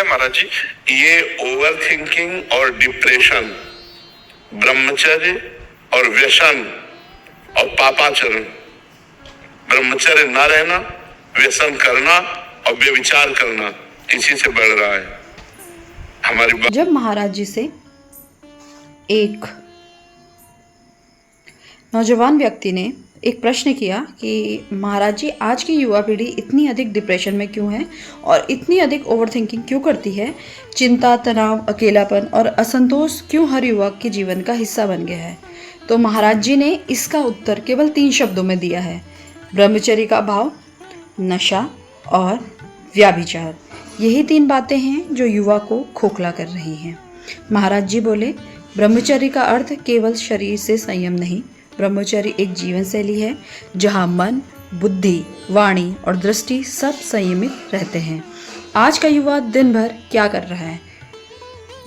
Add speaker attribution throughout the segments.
Speaker 1: है महाराज जी, ये over thinking और डिप्रेशन, ब्रह्मचर्य और व्यसन और पापाचरण, ब्रह्मचर्य न रहना, व्यसन करना और व्यभिचार करना, इसी से बढ़ रहा है हमारी।
Speaker 2: जब महाराज जी से एक नौजवान व्यक्ति ने एक प्रश्न किया कि महाराज जी, आज की युवा पीढ़ी इतनी अधिक डिप्रेशन में क्यों है और इतनी अधिक ओवरथिंकिंग क्यों करती है, चिंता, तनाव, अकेलापन और असंतोष क्यों हर युवक के जीवन का हिस्सा बन गया है, तो महाराज जी ने इसका उत्तर केवल 3 शब्दों में दिया है: ब्रह्मचर्य का अभाव, नशा और व्याभिचार। यही 3 बातें हैं जो युवा को खोखला कर रही हैं। महाराज जी बोले, ब्रह्मचर्य का अर्थ केवल शरीर से संयम नहीं, ब्रह्मचर्य एक जीवन शैली है जहाँ मन, बुद्धि, वाणी और दृष्टि सब संयमित रहते हैं। आज का युवा दिन भर क्या कर रहा है,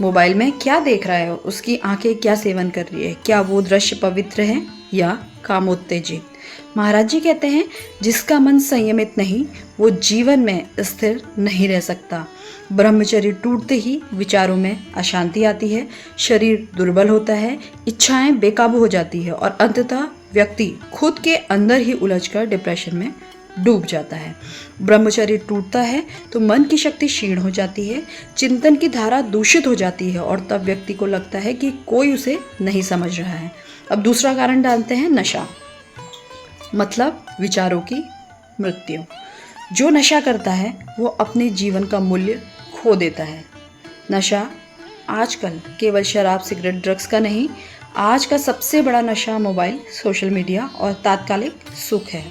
Speaker 2: मोबाइल में क्या देख रहा है, उसकी आंखें क्या सेवन कर रही है, क्या वो दृश्य पवित्र है या कामोत्तेजित। महाराज जी कहते हैं, जिसका मन संयमित नहीं वो जीवन में स्थिर नहीं रह सकता। ब्रह्मचर्य टूटते ही विचारों में अशांति आती है, शरीर दुर्बल होता है, इच्छाएं बेकाबू हो जाती है और अंततः व्यक्ति खुद के अंदर ही उलझकर डिप्रेशन में डूब जाता है। ब्रह्मचर्य टूटता है तो मन की शक्ति क्षीण हो जाती है, चिंतन की धारा दूषित हो जाती है और तब व्यक्ति को लगता है कि कोई उसे नहीं समझ रहा है। अब दूसरा कारण डालते हैं नशा, मतलब विचारों की मृत्यु। जो नशा करता है वो अपने जीवन का मूल्य खो देता है। नशा आजकल केवल शराब, सिगरेट, ड्रग्स का नहीं, आज का सबसे बड़ा नशा मोबाइल, सोशल मीडिया और तात्कालिक सुख है।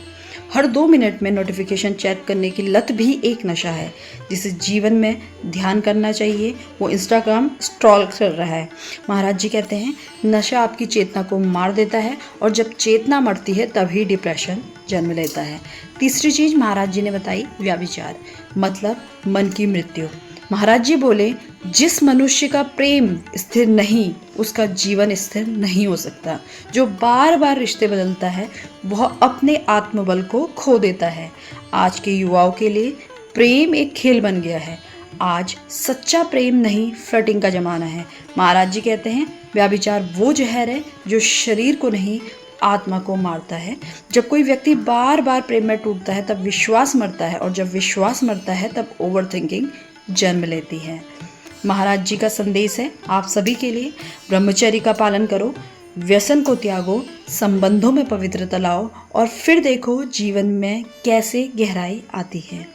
Speaker 2: हर 2 मिनट में नोटिफिकेशन चेक करने की लत भी एक नशा है। जिसे जीवन में ध्यान करना चाहिए वो इंस्टाग्राम स्क्रॉल कर रहा है। महाराज जी कहते हैं, नशा आपकी चेतना को मार देता है और जब चेतना मरती है तभी डिप्रेशन जन्म लेता है। तीसरी चीज़ महाराज जी ने बताई, व्याभिचार, मतलब मन की मृत्यु। महाराज जी बोले, जिस मनुष्य का प्रेम स्थिर नहीं उसका जीवन स्थिर नहीं हो सकता। जो बार बार रिश्ते बदलता है वह अपने आत्मबल को खो देता है। आज के युवाओं के लिए प्रेम एक खेल बन गया है। आज सच्चा प्रेम नहीं, फ्लर्टिंग का जमाना है। महाराज जी कहते हैं, व्याभिचार वो जहर है जो शरीर को नहीं आत्मा को मारता है। जब कोई व्यक्ति बार बार प्रेम में टूटता है तब विश्वास मरता है और जब विश्वास मरता है तब ओवरथिंकिंग जन्म लेती है। महाराज जी का संदेश है आप सभी के लिए, ब्रह्मचर्य का पालन करो, व्यसन को त्यागो, संबंधों में पवित्रता लाओ और फिर देखो जीवन में कैसे गहराई आती है।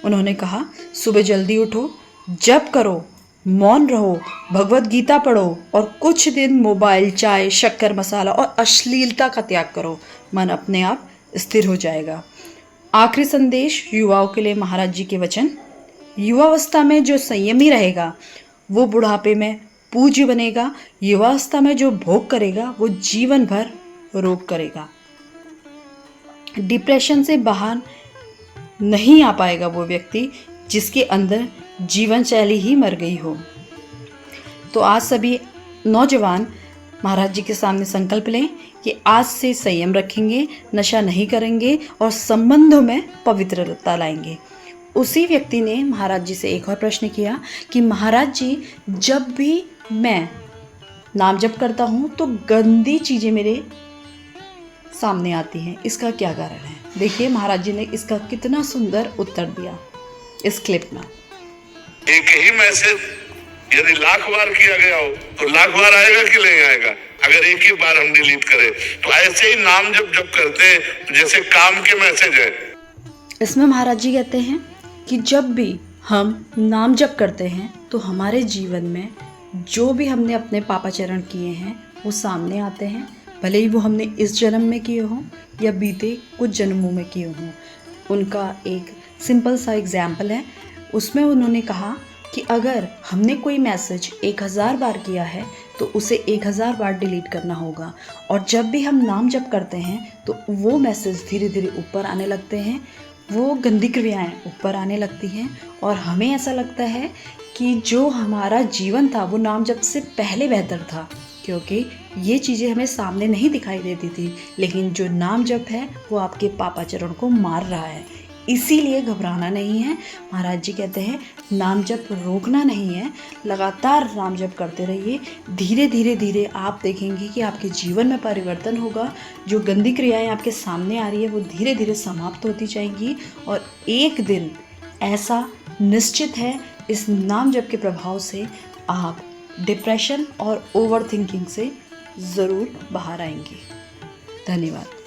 Speaker 2: उन्होंने कहा, सुबह जल्दी उठो, जप करो, मौन रहो, भगवत गीता पढ़ो और कुछ दिन मोबाइल, चाय, शक्कर, मसाला और अश्लीलता का त्याग करो। मन अपने आप स्थिर हो जाएगा। आखिरी संदेश युवाओं के लिए महाराज जी के वचन, युवावस्था में जो संयमी रहेगा वो बुढ़ापे में पूज्य बनेगा। युवावस्था में जो भोग करेगा वो जीवन भर रोग करेगा। डिप्रेशन से बाहर नहीं आ पाएगा वो व्यक्ति जिसके अंदर जीवन शैली ही मर गई हो। तो आज सभी नौजवान महाराज जी के सामने संकल्प लें कि आज से संयम रखेंगे, नशा नहीं करेंगे और संबंधों में पवित्रता लाएंगे। उसी व्यक्ति ने महाराज जी से एक और प्रश्न किया कि महाराज जी, जब भी मैं नाम जप करता हूँ तो गंदी चीज़ें मेरे सामने आती हैं, इसका क्या कारण है। देखिए महाराज जी ने इसका कितना सुंदर उत्तर दिया इस क्लिप में।
Speaker 1: एक ही मैसेज यदि 1,00,000 बार किया गया हो तो 1,00,000 बार आएगा कि नहीं आएगा। अगर एक ही बार हम डिलीट करें तो ऐसे ही नाम जब करते हैं जैसे काम के मैसेज है।
Speaker 2: इसमें महाराज जी कहते हैं कि जब भी हम नाम जप करते हैं तो हमारे जीवन में जो भी हमने अपने पापाचरण किए हैं वो सामने आते हैं, भले ही वो हमने इस जन्म में किए हों या बीते कुछ जन्मों में किए हों। उनका एक सिंपल सा एग्जाम्पल है, उसमें उन्होंने कहा कि अगर हमने कोई मैसेज 1000 बार किया है तो उसे 1000 बार डिलीट करना होगा और जब भी हम नाम जप करते हैं तो वो मैसेज धीरे धीरे ऊपर आने लगते हैं, वो गंदी क्रियाएं ऊपर आने लगती हैं और हमें ऐसा लगता है कि जो हमारा जीवन था वो नाम जप से पहले बेहतर था, क्योंकि ये चीज़ें हमें सामने नहीं दिखाई देती थी। लेकिन जो नाम जप है वो आपके पापाचरण को मार रहा है। इसीलिए घबराना नहीं है। महाराज जी कहते हैं नाम जप रोकना नहीं है, लगातार नाम जप करते रहिए। धीरे धीरे धीरे आप देखेंगे कि आपके जीवन में परिवर्तन होगा। जो गंदी क्रियाएं आपके सामने आ रही है वो धीरे धीरे समाप्त होती जाएंगी और एक दिन ऐसा निश्चित है इस नाम जप के प्रभाव से आप डिप्रेशन और ओवर थिंकिंग से ज़रूर बाहर आएंगे। धन्यवाद।